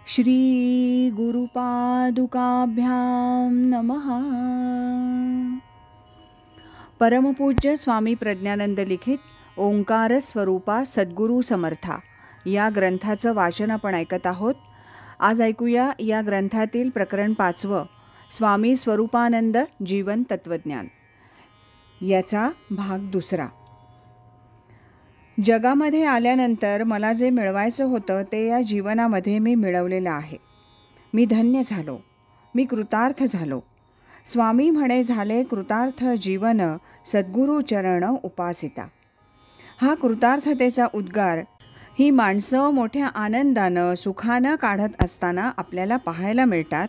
श्री गुरुपादुकाभ्यां नमः। परमपूज्य स्वामी प्रज्ञानंद लिखित ओंकार स्वरूपा सद्गुरू समर्था या ग्रंथाचं वाचन आपण ऐकत आहोत. आज ऐकूया या ग्रंथातील प्रकरण 5 स्वामी स्वरूपानंद जीवन तत्वज्ञान याचा भाग 2. जगामध्ये आल्यानंतर मला जे मिळवायचं होतं ते या जीवनामध्ये मी मिळवलेलं आहे. मी धन्य झालो, मी कृतार्थ झालो. स्वामी म्हणे झाले कृतार्थ जीवन, सद्गुरू चरण उपासिता. हा कृतार्थतेचा उद्गार ही माणसं मोठ्या आनंदानं सुखानं काढत असताना आपल्याला पाहायला मिळतात.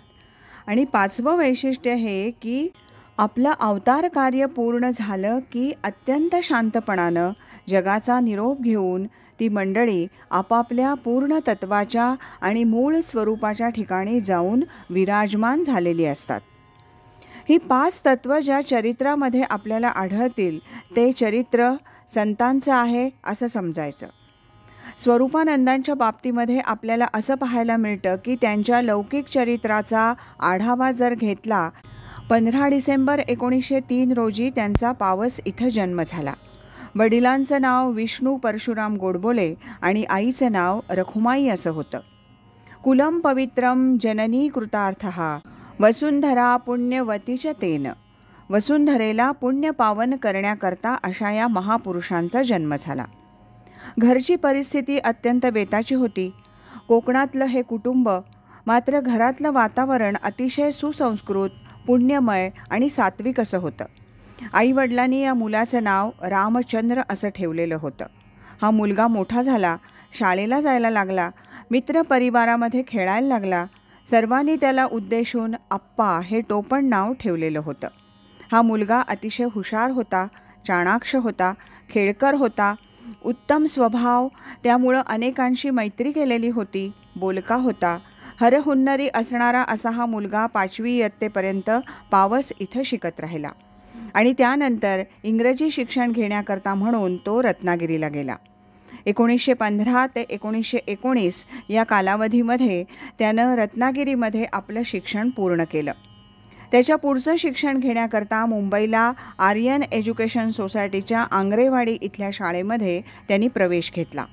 आणि 5वं वैशिष्ट्य हे की आपलं अवतार कार्य पूर्ण झालं की अत्यंत शांतपणानं जगाचा निरोप घेऊन ती मंडळी आपापल्या पूर्ण तत्वाच्या आणि मूळ स्वरूपाच्या ठिकाणी जाऊन विराजमान झालेली असतात. ही 5 तत्त्व ज्या चरित्रामध्ये आपल्याला आढळतील ते चरित्र संतांचं आहे असं समजायचं. स्वरूपानंदांच्या बाबतीमध्ये आपल्याला असं पाहायला मिळतं की त्यांच्या लौकिक चरित्राचा आढावा जर घेतला, 15 डिसेंबर 1903 रोजी त्यांचा पावस इथं जन्म झाला. वडिलांचं नाव विष्णू परशुराम गोडबोले आणि आईचं नाव रखुमाई असं होतं. कुलम पवित्रम जननी कृतार्थः वसुंधरा पुण्यवतीच तेन. वसुंधरेला पुण्य पावन करण्याकरता अशा या महापुरुषांचा जन्म झाला. घरची परिस्थिती अत्यंत बेताची होती. कोकणातलं हे कुटुंब मात्र घरातलं वातावरण अतिशय सुसंस्कृत, पुण्यमय आणि सात्विक असं होतं. आईवडिलांनी या मुलाचं नाव रामचंद्र असं ठेवलेलं होतं. हा मुलगा मोठा झाला, शाळेला जायला लागला, मित्रपरिवारामध्ये खेळायला लागला. सर्वांनी त्याला उद्देशून आप्पा हे टोपण नाव ठेवलेलं होतं. हा मुलगा अतिशय हुशार होता, चाणाक्ष होता, खेळकर होता, उत्तम स्वभाव, त्यामुळं अनेकांशी मैत्री केलेली होती, बोलका होता. हरहुन्नरी असणारा असा हा मुलगा 5वी इयत्तेपर्यंत पावस इथं शिकत राहिला आणि त्यानंतर इंग्रजी शिक्षण घेण्याकरता म्हणून तो रत्नागिरीला गेला. 1915 ते 1919 या कालावधीमध्ये त्यानं रत्नागिरीमध्ये आपलं शिक्षण पूर्ण केलं. त्याच्या पुढचं शिक्षण घेण्याकरता मुंबईला आर्यन एज्युकेशन सोसायटीच्या आंग्रेवाडी इथल्या शाळेमध्ये त्यांनी प्रवेश घेतला.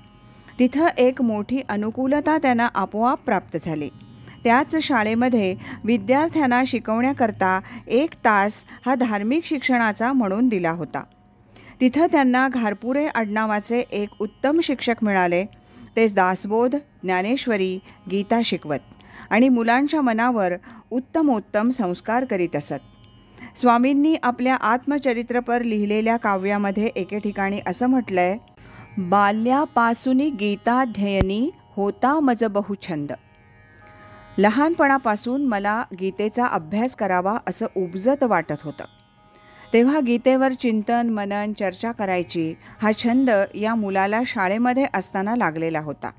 तिथं एक मोठी अनुकूलता त्यांना आपोआप प्राप्त झाली. त्याच शाळेमध्ये विद्यार्थ्यांना शिकवण्याकरता 1 तास हा धार्मिक शिक्षणाचा म्हणून दिला होता. तिथं त्यांना घारपुरे आडनावाचे एक उत्तम शिक्षक मिळाले. ते दासबोध, ज्ञानेश्वरी, गीता शिकवत आणि मुलांच्या मनावर उत्तमोत्तम संस्कार करीत असत. स्वामींनी आपल्या आत्मचरित्रपर लिहिलेल्या काव्यामध्ये एके ठिकाणी असं म्हटलंय, बाल्यापासूनी गीताध्ययनी होता मज बहुछंद. लहानपणापासून मला गीतेचा अभ्यास करावा असं उपजत वाटत होतं. तेव्हा गीतेवर चिंतन, मनन, चर्चा करायची हा छंद या मुलाला शाळेमध्ये असताना लागलेला होता.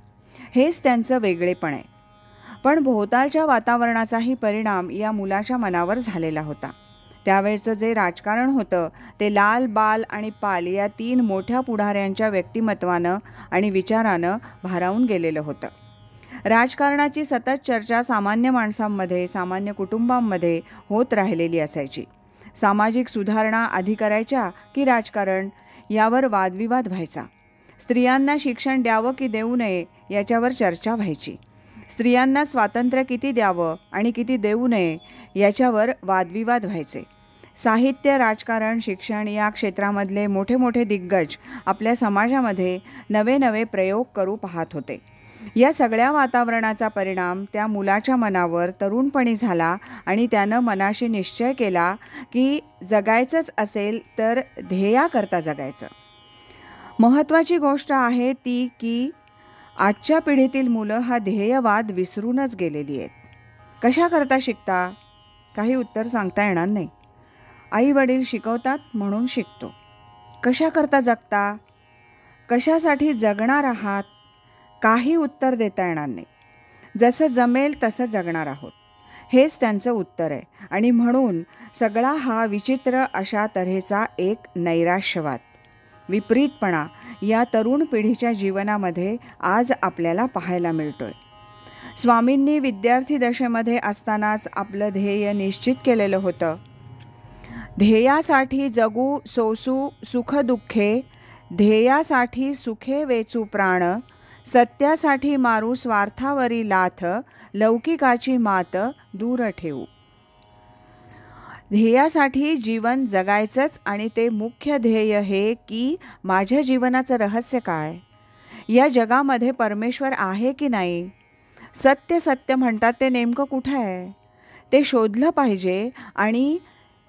हेच त्यांचं वेगळेपण आहे. पण भोवतालच्या वातावरणाचाही परिणाम या मुलाच्या मनावर झालेला होता. त्यावेळचं जे राजकारण होतं ते लाल, बाल आणि पाल या 3 मोठ्या पुढाऱ्यांच्या व्यक्तिमत्वानं आणि विचारानं भारावून गेलेलं होतं. राजकारणाची सतत चर्चा सामान्य माणसांमध्ये, सामान्य कुटुंबांमध्ये होत राहिलेली असायची. सामाजिक सुधारणा आधी करायच्या की राजकारण यावर वादविवाद व्हायचा. स्त्रियांना शिक्षण द्यावं की देऊ नये याच्यावर चर्चा व्हायची. स्त्रियांना स्वातंत्र्य किती द्यावं आणि किती देऊ नये याच्यावर वादविवाद व्हायचे. साहित्य, राजकारण, शिक्षण या क्षेत्रामधले मोठे मोठे दिग्गज आपल्या समाजामध्ये नवे नवे प्रयोग करू पाहत होते. या सगळ्या वातावरणाचा परिणाम त्या मुलाच्या मनावर तरुणपणी झाला आणि त्यानं मनाशी निश्चय केला की जगायचंच असेल तर ध्येयाकरता जगायचं. महत्त्वाची गोष्ट आहे ती की आजच्या पिढीतील मुलं हा ध्येयवाद विसरूनच गेलेली आहेत. कशाकरता शिकता? काही उत्तर सांगता येणार नाही. आई वडील शिकवतात म्हणून शिकतो. कशाकरता जगता? कशासाठी जगणार आहात? काही उत्तर देता येणार नाही. जसं जमेल तसं जगणार आहोत हेच त्यांचं उत्तर आहे. आणि म्हणून सगळा हा विचित्र अशा तऱ्हेचा एक नैराश्यवाद, विपरीतपणा या तरुण पिढीच्या जीवनामध्ये आज आपल्याला पाहायला मिळतोय. स्वामींनी विद्यार्थी दशेमध्ये असतानाच आपलं ध्येय निश्चित केलेलं होतं. ध्येयासाठी जगू सोसू सुखदुःखे, ध्येयासाठी सुखे वेचू प्राण, सत्यासाठी मारू स्वार्थावरी लाथ, लौकिकाची मात दूर ठेवू. ध्येयासाठी जीवन जगायचंच आणि ते मुख्य ध्येय हे की माझ्या जीवनाचं रहस्य काय, या जगामध्ये परमेश्वर आहे की नाही, सत्य सत्य म्हणतात ते नेमकं कुठं आहे ते शोधलं पाहिजे. आणि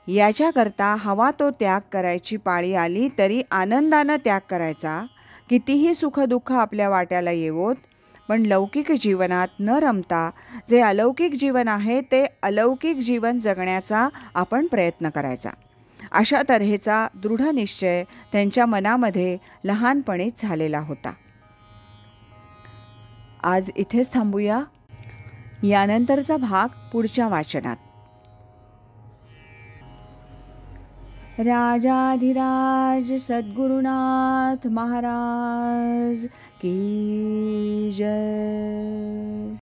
याच्याकरता हवा तो त्याग करायची पाळी आली तरी आनंदानं त्याग करायचा. कितीही सुखदुःख आपल्या वाट्याला येवोत, पण लौकिक जीवनात न रमता जे अलौकिक जीवन आहे ते अलौकिक जीवन जगण्याचा आपण प्रयत्न करायचा. अशा तऱ्हेचा दृढ निश्चय त्यांच्या मनामध्ये लहानपणीच झालेला होता. आज इथेच थांबूया. यानंतरचा भाग पुढच्या वाचनात. राजाधिराज सद्गुरुनाथ महाराज की